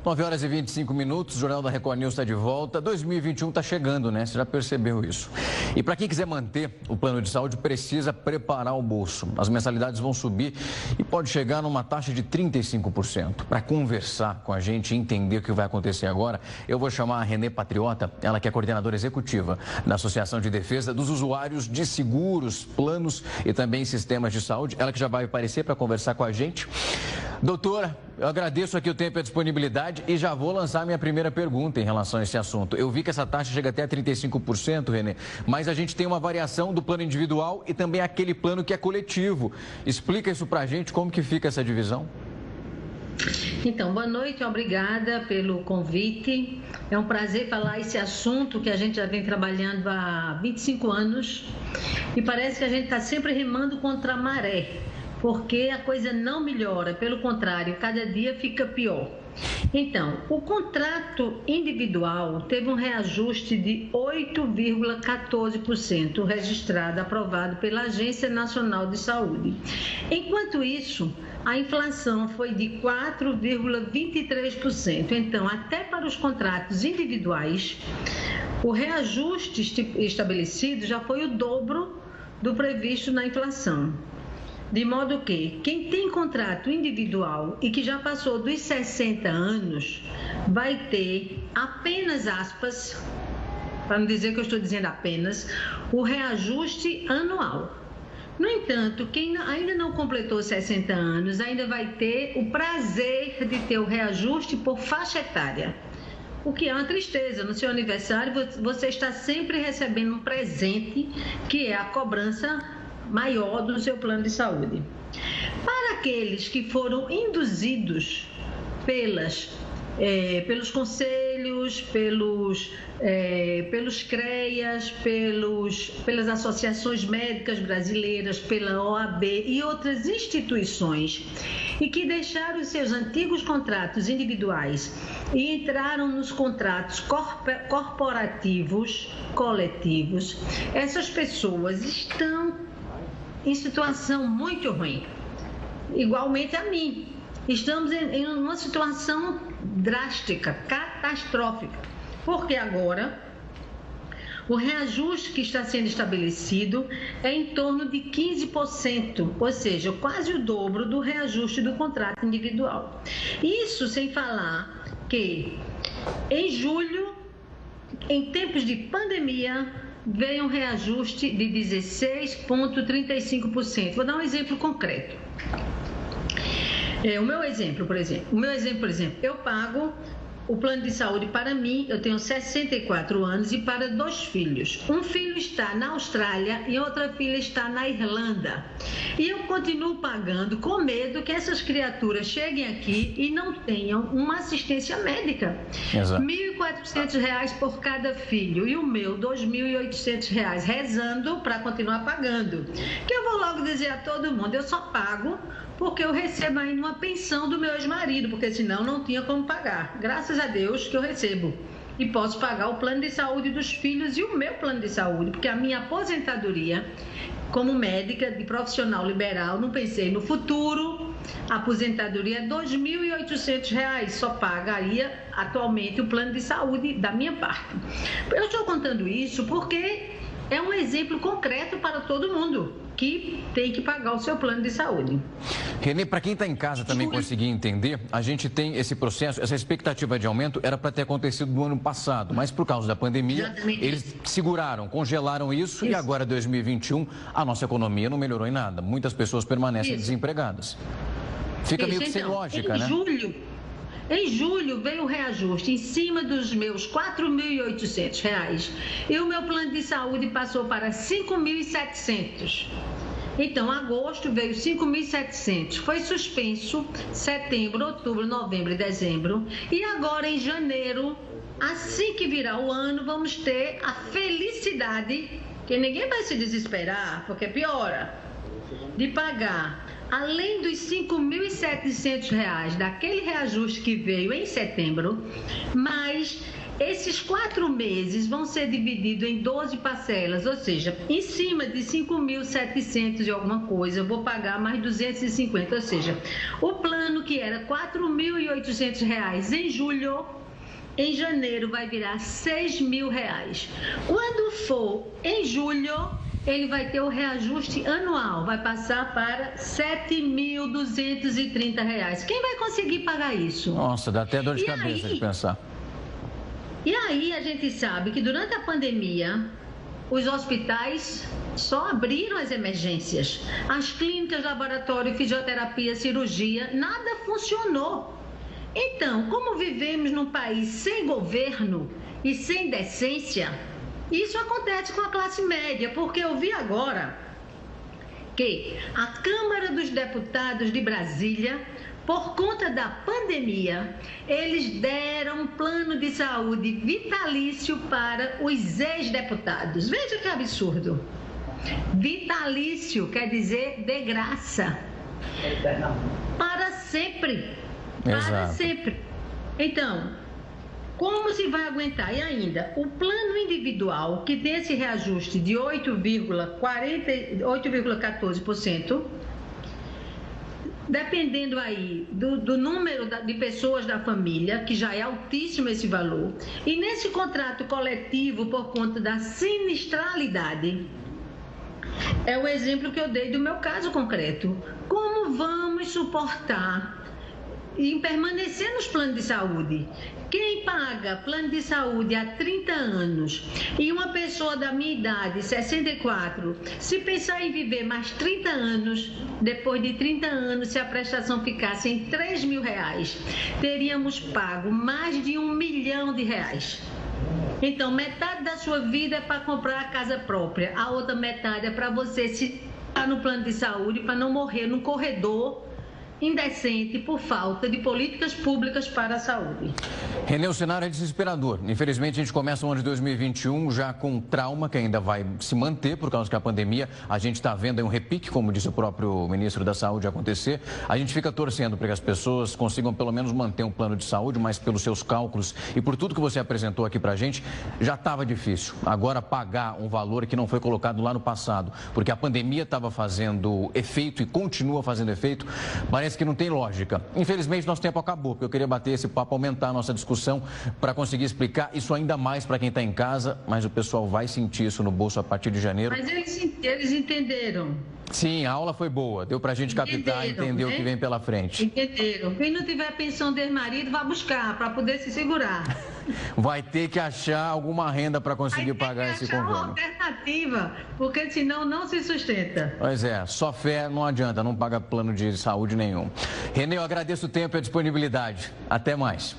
9h25, o Jornal da Record News está de volta. 2021 está chegando, né? Você já percebeu isso. E para quem quiser manter o plano de saúde, precisa preparar o bolso. As mensalidades vão subir e pode chegar numa taxa de 35%. Para conversar com a gente e entender o que vai acontecer agora, eu vou chamar a Renê Patriota, ela que é coordenadora executiva da Associação de Defesa dos Usuários de Seguros, Planos e também Sistemas de Saúde. Ela que já vai aparecer para conversar com a gente. Doutora, eu agradeço aqui o tempo e a disponibilidade e já vou lançar minha primeira pergunta em relação a esse assunto. Eu vi que essa taxa chega até a 35%, Renê, mas a gente tem uma variação do plano individual e também aquele plano que é coletivo. Explica isso pra gente, como que fica essa divisão? Então, boa noite, obrigada pelo convite. É um prazer falar esse assunto que a gente já vem trabalhando há 25 anos e parece que a gente está sempre remando contra a maré, porque a coisa não melhora, pelo contrário, cada dia fica pior. Então, o contrato individual teve um reajuste de 8,14% registrado, aprovado pela Agência Nacional de Saúde. Enquanto isso, a inflação foi de 4,23%. Então, até para os contratos individuais, o reajuste estabelecido já foi o dobro do previsto na inflação. De modo que quem tem contrato individual e que já passou dos 60 anos vai ter apenas, aspas, para não dizer que eu estou dizendo apenas, o reajuste anual. No entanto, quem ainda não completou 60 anos ainda vai ter o prazer de ter o reajuste por faixa etária. O que é uma tristeza. No seu aniversário, você está sempre recebendo um presente, que é a cobrança maior do seu plano de saúde. Para aqueles que foram induzidos pelos conselhos, pelos CREAS, pelas associações médicas brasileiras, pela OAB e outras instituições, e que deixaram os seus antigos contratos individuais e entraram nos contratos corporativos, coletivos, essas pessoas estão em situação muito ruim, igualmente a mim. Estamos em uma situação drástica, catastrófica, porque agora o reajuste que está sendo estabelecido é em torno de 15%, ou seja, quase o dobro do reajuste do contrato individual. Isso sem falar que em julho, em tempos de pandemia, veio um reajuste de 16,35%. Vou dar um exemplo concreto. O meu exemplo, por exemplo, eu pago o plano de saúde para mim, eu tenho 64 anos e para 2 filhos. Um filho está na Austrália e outra filha está na Irlanda. E eu continuo pagando com medo que essas criaturas cheguem aqui e não tenham uma assistência médica. Exato. R$ 1.400 por cada filho e o meu R$ 2.800 rezando para continuar pagando. Que eu vou logo dizer a todo mundo, eu só pago porque eu recebo ainda uma pensão do meu ex-marido, porque senão não tinha como pagar. Graças a Deus que eu recebo e posso pagar o plano de saúde dos filhos e o meu plano de saúde, porque a minha aposentadoria como médica de profissional liberal, não pensei no futuro, a aposentadoria é R$ 2.800, só pagaria atualmente o plano de saúde da minha parte. Eu estou contando isso porque é um exemplo concreto para todo mundo que tem que pagar o seu plano de saúde. Renê, para quem está em casa também conseguir entender, a gente tem esse processo, essa expectativa de aumento era para ter acontecido no ano passado, mas por causa da pandemia, Exatamente. Eles seguraram, congelaram isso e agora 2021 a nossa economia não melhorou em nada. Muitas pessoas permanecem desempregadas. Fica meio que sem lógica, né? Em julho veio o reajuste em cima dos meus R$ 4.800 e o meu plano de saúde passou para R$ 5.700. Então, agosto veio 5.700, foi suspenso setembro, outubro, novembro e dezembro. E agora em janeiro, assim que virar o ano, vamos ter a felicidade, que ninguém vai se desesperar, porque piora, de pagar, além dos R$ 5.700 daquele reajuste que veio em setembro, mais Esses 4 meses vão ser divididos em 12 parcelas, ou seja, em cima de 5.700 e alguma coisa, eu vou pagar mais 250, ou seja, o plano que era R$ 4.800 em julho, em janeiro vai virar R$ 6.000. Quando for em julho, ele vai ter o reajuste anual, vai passar para R$ 7.230. Quem vai conseguir pagar isso? Nossa, dá até dor de cabeça de pensar. E aí a gente sabe que durante a pandemia, os hospitais só abriram as emergências. As clínicas, laboratório, fisioterapia, cirurgia, nada funcionou. Então, como vivemos num país sem governo e sem decência, isso acontece com a classe média, porque eu vi agora que a Câmara dos Deputados de Brasília, por conta da pandemia, eles deram um plano de saúde vitalício para os ex-deputados. Veja que absurdo. Vitalício quer dizer de graça. Para sempre. Para Exato. sempre. Então, como se vai aguentar? E ainda, o plano individual, que tem esse reajuste de 8,14%, dependendo aí do número de pessoas da família, que já é altíssimo esse valor, e nesse contrato coletivo, por conta da sinistralidade, é o exemplo que eu dei do meu caso concreto. Como vamos suportar e permanecer nos planos de saúde? Quem paga plano de saúde há 30 anos e uma pessoa da minha idade, 64, se pensar em viver mais 30 anos, depois de 30 anos, se a prestação ficasse em R$ 3.000, teríamos pago mais de R$ 1 milhão. Então, metade da sua vida é para comprar a casa própria, a outra metade é para você se estar no plano de saúde, para não morrer num corredor indecente por falta de políticas públicas para a saúde. Renê, o cenário é desesperador. Infelizmente, a gente começa o ano de 2021 já com trauma que ainda vai se manter por causa que a pandemia, a gente está vendo aí um repique, como disse o próprio ministro da Saúde, acontecer. A gente fica torcendo para que as pessoas consigam pelo menos manter um plano de saúde, mas pelos seus cálculos e por tudo que você apresentou aqui para a gente, já estava difícil. Agora, pagar um valor que não foi colocado lá no passado, porque a pandemia estava fazendo efeito e continua fazendo efeito, parece que não tem lógica. Infelizmente, nosso tempo acabou, porque eu queria bater esse papo, aumentar a nossa discussão para conseguir explicar isso ainda mais para quem está em casa, mas o pessoal vai sentir isso no bolso a partir de janeiro. Mas eles entenderam. Sim, a aula foi boa, deu para a gente captar e entender, né, o que vem pela frente. Entenderam. Quem não tiver pensão de marido, vai buscar para poder se segurar. Vai ter que achar alguma renda para conseguir pagar esse convênio. Uma alternativa, porque senão não se sustenta. Pois é, só fé não adianta, não paga plano de saúde nenhum. Renê, eu agradeço o tempo e a disponibilidade. Até mais.